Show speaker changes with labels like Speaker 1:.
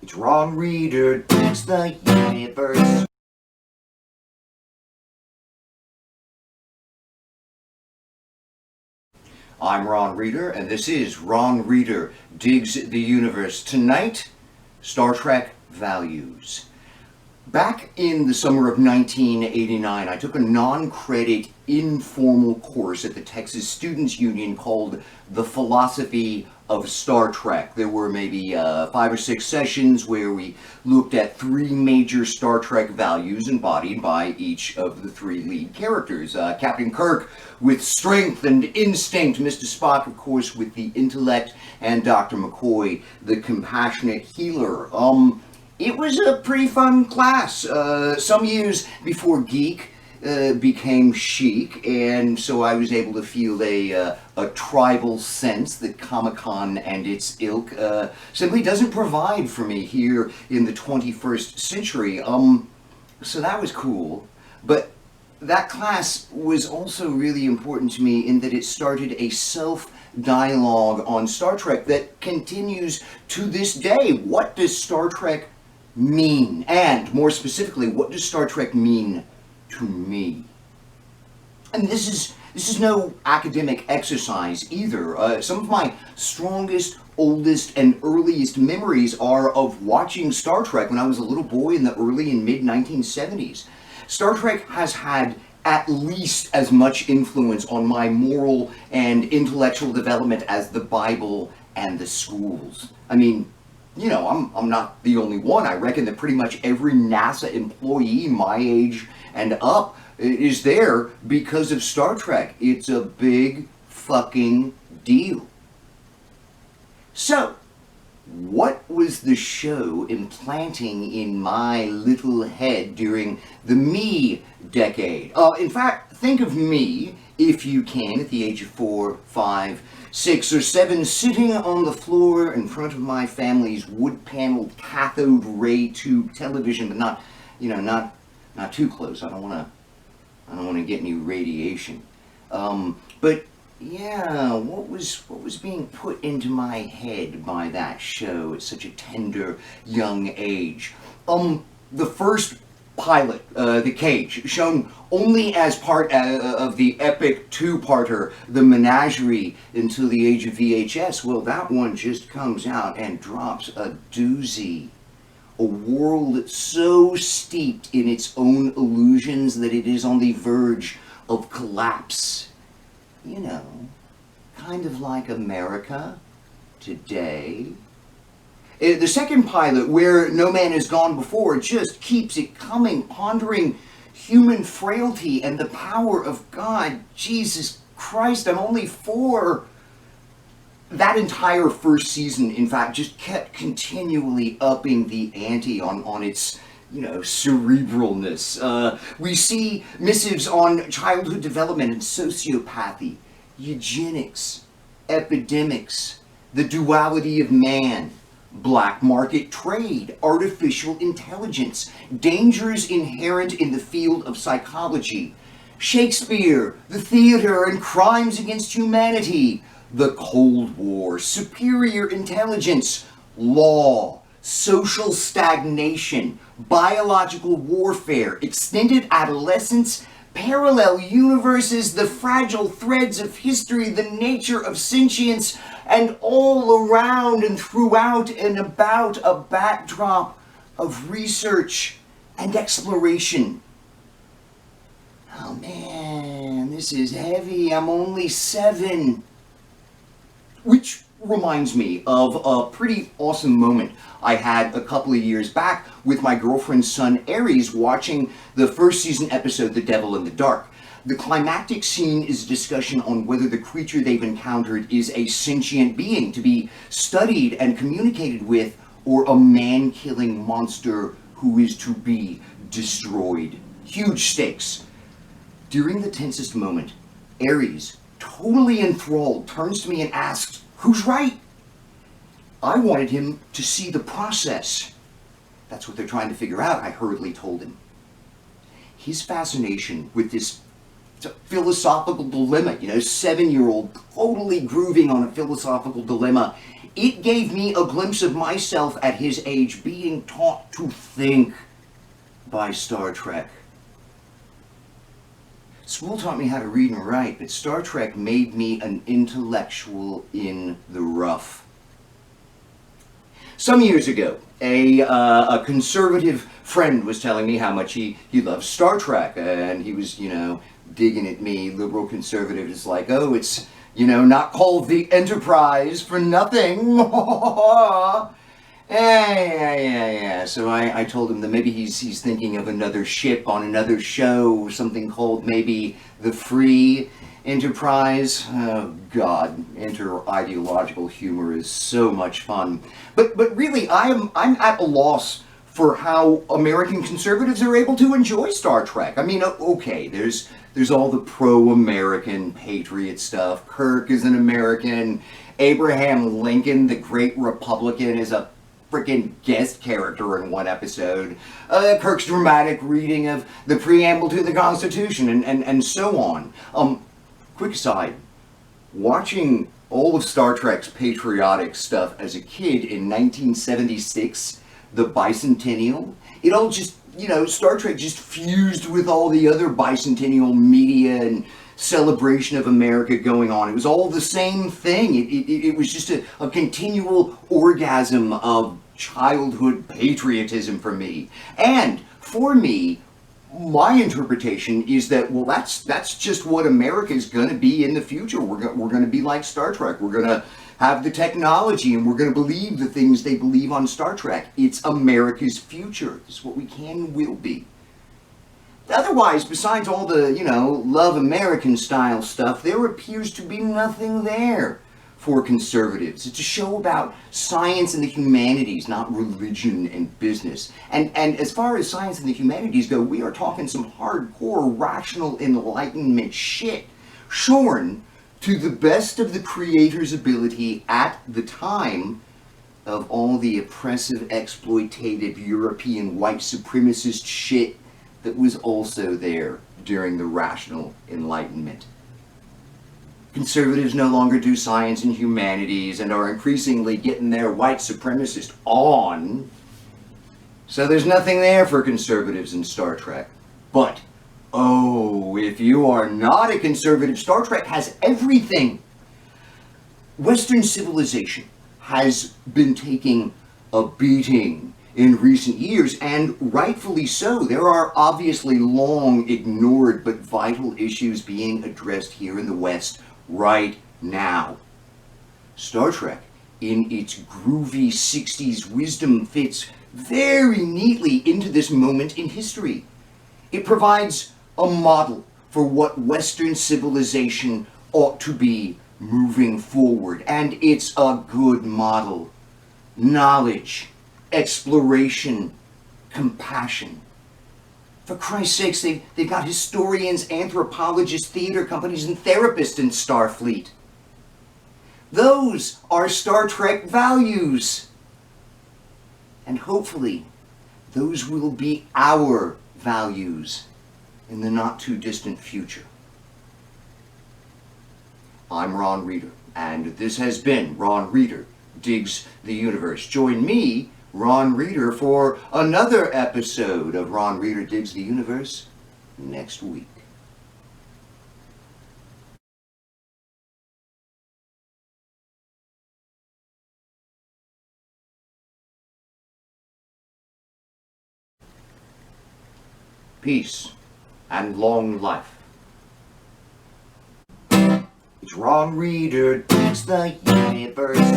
Speaker 1: It's Ron Reader digs the universe. I'm Ron Reader, and this is Ron Reader Digs the Universe. Tonight, Star Trek Values. Back in the summer of 1989, I took a non-credit informal course at the Texas Students Union called The Philosophy of Star Trek. There were maybe 5 or 6 sessions where we looked at 3 major Star Trek values embodied by each of the 3 lead characters. Captain Kirk with strength and instinct, Mr. Spock, of course, with the intellect, and Dr. McCoy, the compassionate healer. It was a pretty fun class. Some years before geek became chic, and so I was able to feel a tribal sense that Comic-Con and its ilk simply doesn't provide for me here in the 21st century. So that was cool. But that class was also really important to me in that it started a self-dialogue on Star Trek that continues to this day. What does Star Trek mean? And more specifically, what does Star Trek mean to me? And this is no academic exercise either. Some of my strongest, oldest, and earliest memories are of watching Star Trek when I was a little boy in the early and mid 1970s. Star Trek has had at least as much influence on my moral and intellectual development as the Bible and the schools. I mean, you know, I'm not the only one. I reckon that pretty much every NASA employee my age and up is there because of Star Trek. It's a big fucking deal. So, what was the show implanting in my little head during the me decade? In fact, think of me, if you can, at the age of 4, 5, 6, or 7, sitting on the floor in front of my family's wood-paneled cathode ray tube television, but not, you know, not too close. I don't want to get any radiation. But yeah, what was being put into my head by that show at such a tender young age? The first pilot, The Cage, shown only as part of the epic 2-parter, The Menagerie, until the age of VHS. Well, that one just comes out and drops a doozy. A world so steeped in its own illusions that it is on the verge of collapse. You know, kind of like America today. The second pilot, Where No Man Has Gone Before, just keeps it coming, pondering human frailty and the power of God. Jesus Christ, I'm only 4. That entire first season, in fact, just kept continually upping the ante on its, you know, cerebralness. We see missives on childhood development and sociopathy, eugenics, epidemics, the duality of man, black market trade, artificial intelligence, dangers inherent in the field of psychology, Shakespeare, the theater, and crimes against humanity, the Cold War, superior intelligence, law, social stagnation, biological warfare, extended adolescence, parallel universes, the fragile threads of history, the nature of sentience, and all around and throughout and about a backdrop of research and exploration. Oh man, this is heavy. I'm only 7. Which reminds me of a pretty awesome moment I had a couple of years back with my girlfriend's son Aries watching the first season episode, The Devil in the Dark. The climactic scene is a discussion on whether the creature they've encountered is a sentient being to be studied and communicated with, or a man-killing monster who is to be destroyed. Huge stakes. During the tensest moment, Aries, totally enthralled, turns to me and asks, "Who's right?" I wanted him to see the process. That's what they're trying to figure out, I hurriedly told him. His fascination with this philosophical dilemma, 7-year-old totally grooving on a philosophical dilemma, it gave me a glimpse of myself at his age being taught to think by Star Trek. School taught me how to read and write, but Star Trek made me an intellectual in the rough. Some years ago, a conservative friend was telling me how much he loves Star Trek, and he was, digging at me. Liberal conservative is like, oh, it's, not called the Enterprise for nothing. Yeah. So I told him that maybe he's thinking of another ship on another show, something called maybe the Free Enterprise. Oh God, inter-ideological humor is so much fun. But really, I'm at a loss for how American conservatives are able to enjoy Star Trek. I mean, okay, there's all the pro-American patriot stuff. Kirk is an American. Abraham Lincoln, the great Republican, is a freaking guest character in one episode. Kirk's dramatic reading of the preamble to the Constitution, and so on. Quick aside, watching all of Star Trek's patriotic stuff as a kid in 1976, the bicentennial, it all just, Star Trek just fused with all the other bicentennial media and celebration of America going on. It was all the same thing. It was just a continual orgasm of childhood patriotism for me. And for me, my interpretation is that, well, that's just what America is going to be in the future. We're going to be like Star Trek. We're going to have the technology, and we're going to believe the things they believe on Star Trek. It's America's future. It's what we can and will be. Otherwise, besides all the, love American style stuff, there appears to be nothing there for conservatives. It's a show about science and the humanities, not religion and business. And as far as science and the humanities go, we are talking some hardcore rational enlightenment shit, shorn to the best of the creator's ability at the time of all the oppressive, exploitative European white supremacist shit that was also there during the Rational Enlightenment. Conservatives no longer do science and humanities and are increasingly getting their white supremacist on. So there's nothing there for conservatives in Star Trek. But, oh, if you are not a conservative, Star Trek has everything. Western civilization has been taking a beating in recent years, and rightfully so. There are obviously long ignored but vital issues being addressed here in the West right now. Star Trek, in its groovy 60s wisdom, fits very neatly into this moment in history. It provides a model for what Western civilization ought to be moving forward, and it's a good model. Knowledge, exploration, compassion. For Christ's sakes, they've got historians, anthropologists, theater companies, and therapists in Starfleet. Those are Star Trek values. And hopefully, those will be our values in the not-too-distant future. I'm Ron Reeder, and this has been Ron Reeder Digs the Universe. Join me, Ron Reeder, for another episode of Ron Reeder Digs the Universe next week. Peace and long life. It's Ron Reeder Digs the Universe.